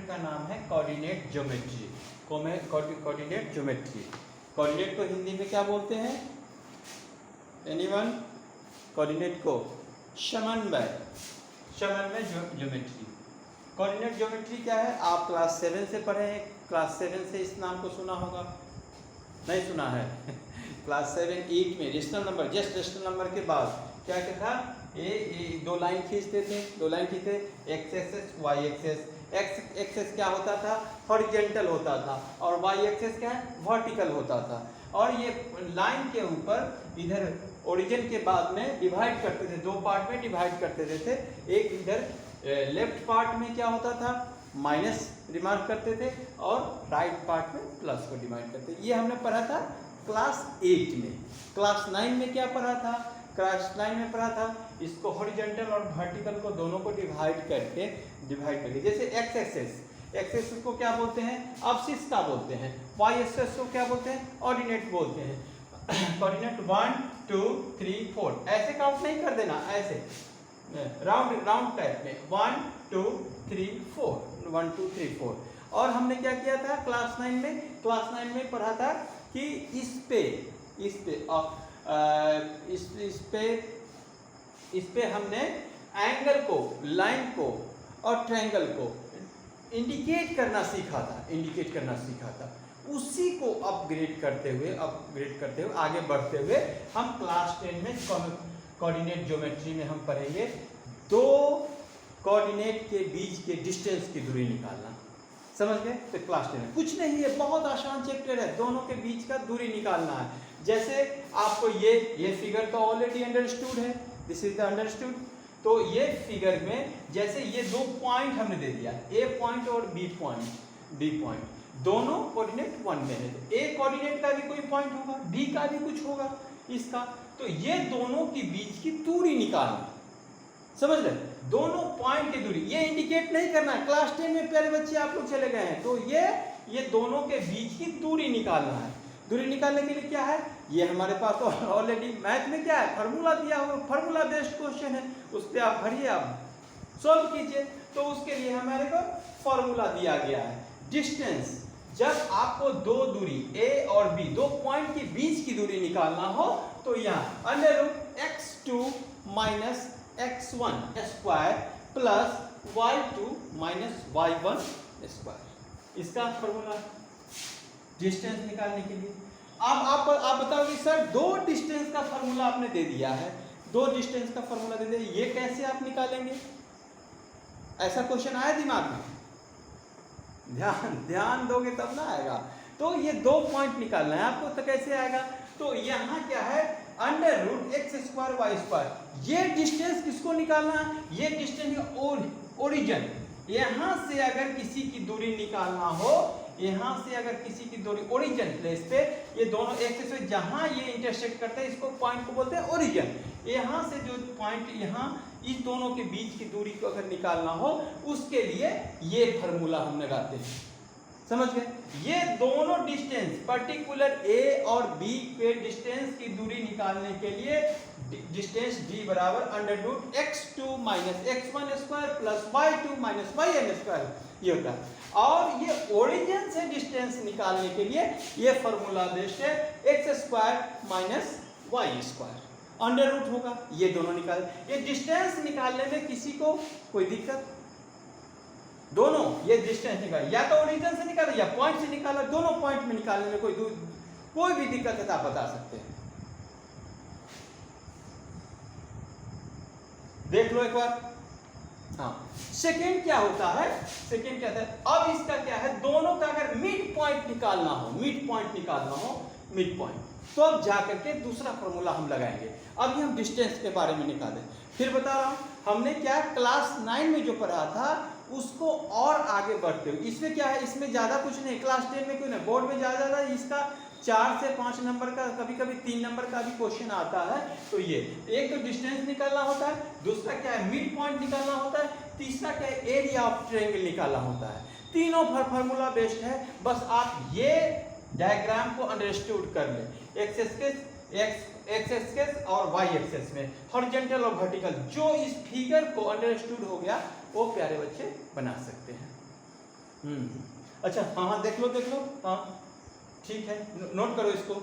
Method का नाम है coordinate geometry. Coordinate geometry, coordinate को हिंदी में क्या बोलते हैं? एनीवन? कोऑर्डिनेट को समन्वय ज्योमेट्री। कोऑर्डिनेट ज्योमेट्री क्या है? आप क्लास 7 से पढ़े हैं, क्लास 7 से इस नाम को सुना होगा, नहीं सुना है? क्लास 7 8 में rational number, just rational number के बाद क्या क्या था? ये दो लाइन खींचते थे, X axis Y axis. X axis क्या होता था? हॉरिजॉन्टल होता था, और वाई एक्सेस क्या है? वर्टिकल होता था। और ये लाइन के ऊपर इधर ओरिजिन के बाद में डिवाइड करते थे, दो पार्ट में डिवाइड करते थे। एक इधर लेफ्ट पार्ट में क्या होता था? माइनस रिमार्क करते थे, और राइट पार्ट में प्लस को डिवाइड करते थे। ये हमने पढ़ा था क्लास 8 में। क्लास 9 में क्या पढ़ा था? क्लास 9 में पढ़ा था इसको हॉरिजॉन्टल और वर्टिकल को दोनों को डिवाइड करके जैसे एक्स एक्सेस को क्या बोलते हैं? अब्सिस का बोलते हैं। वाई एक्सेस को क्या बोलते हैं? ऑर्डिनेट बोलते हैं। कोऑर्डिनेट 1 2 3 4 ऐसे काउंट नहीं कर देना, ऐसे राउंड टाइप में 1 2 3 4 1 2 3 4। और हमने क्या किया था क्लास 9 में? क्लास 9 में पढ़ा था कि इस पे हमने एंगल को, लाइन को और ट्रायंगल को इंडिकेट करना सीखा था। उसी को अपग्रेड करते हुए आगे बढ़ते हुए हम क्लास 10 में कोऑर्डिनेट ज्योमेट्री में हम पढ़ेंगे दो कोऑर्डिनेट के बीच के डिस्टेंस की दूरी निकालना। समझ गए? तो क्लास 10 में कुछ नहीं है, बहुत आसान चैप्टर है, दोनों के बीच का दूरी निकालना है। जैसे आपको ये फिगर तो ऑलरेडी अंडरस्टूड है, दिस इज द अंडरस्टूड। तो ये फिगर में जैसे ये दो पॉइंट हमने दे दिया, ए पॉइंट और बी पॉइंट, दोनों कोऑर्डिनेट 1 में है। ए कोऑर्डिनेट का भी कोई पॉइंट होगा, बी का भी कुछ होगा इसका, तो ये दोनों के बीच की दूरी निकालना। समझ रहे? दोनों पॉइंट की दूरी, ये इंडिकेट नहीं करना है। क्लास 10 में प्यारे बच्चे आप लोग चले गए हैं, तो ये दोनों के बीच की दूरी निकालना है। दूरी निकालने के लिए क्या है? ये हमारे पास तो ऑलरेडी मैथ में क्या है? फार्मूला दिया हुआ, फार्मूला बेस्ड क्वेश्चन है, उस पर आप भरिए, आप सॉल्व कीजिए। तो उसके लिए हमारे को फार्मूला दिया गया है। डिस्टेंस, जब आपको दो दूरी ए और बी, दो पॉइंट के बीच की दूरी निकालना हो, तो यहाँ √x2 minus x1 square plus y2 minus y1 square, इसका फॉर्मूला डिस्टेंस निकालने के लिए। अब आप बताओगे सर दो डिस्टेंस का फॉर्मूला आपने दे दिया है, ये कैसे आप निकालेंगे? ऐसा क्वेश्चन आया दिमाग में? ध्यान दोगे तब ना आएगा। तो ये दो पॉइंट निकालना है आपको, तो कैसे आएगा? तो यहाँ क्या है? √x² y²। ये डिस्टेंस किसको निकालना है? ये डिस्टेंस ओरिजिन, यहाँ से अगर किसी की दूरी निकालना हो, ओरिजिन प्लेस पे, ये दोनों एक्सिस पे जहां ये इंटरसेक्ट करते हैं, इसको पॉइंट को बोलते हैं ओरिजिन। यहां से जो पॉइंट, यहां इस दोनों के बीच की दूरी को अगर निकालना हो, उसके लिए ये फार्मूला हम लगाते हैं। समझ गए? ये दोनों डिस्टेंस, पर्टिकुलर ए और बी के डिस्टेंस की दूरी निकालने के लिए डिस्टेंस d बराबर √x2 minus x1 square plus y2 minus yn square, ये होता है। और ये ओरिजिन से डिस्टेंस निकालने के लिए ये फॉर्मूला बेस्ड है, x² माइनस y², √ होगा, ये दोनों निकाल। ये डिस्टेंस निकालने में किसी को कोई दिक्कत? दोनों ये डिस्टेंस निकाल, या तो ओरिजिन से निकाला या पॉइंट से निकाला, दोनों पॉइंट में निकालने में कोई भी दिक्कत है तो आप बता सकते हैं। देख लो एक बार। हाँ, सेकेंड क्या होता है? अब इसका क्या है? दोनों का अगर मिड पॉइंट निकालना हो, तो अब जाकर के दूसरा फॉर्मूला हम लगाएंगे। अभी हम डिस्टेंस के बारे में निकालें। फिर बता रहा हूं, हमने क्या क्लास 9 में जो पढ़ा था उसको और आगे बढ़ते हुए, इसमें क्या है? इसमें ज्यादा कुछ नहीं, क्लास 10 में क्यों नहीं, बोर्ड में ज्यादा इसका 4 से 5 नंबर का, कभी कभी 3 नंबर का भी क्वेश्चन आता है। तो ये एक तो डिस्टेंस निकालना होता है, दूसरा क्या है? मिड पॉइंट निकालना होता है, तीसरा क्या है? एरिया ऑफ ट्रायंगल निकालना होता है। तीनों फार्मूला बेस्ड है, बस आप ये डायग्राम को अंडरस्टूड कर ले। एक्स एक्सेस और वाई एक्सेस में हॉरिजॉन्टल और वर्टिकल, जो इस फिगर को अंडरस्टूड हो गया वो प्यारे बच्चे बना सकते हैं। अच्छा, हाँ हाँ, देख लो हाँ, ठीक है, नोट करो इसको।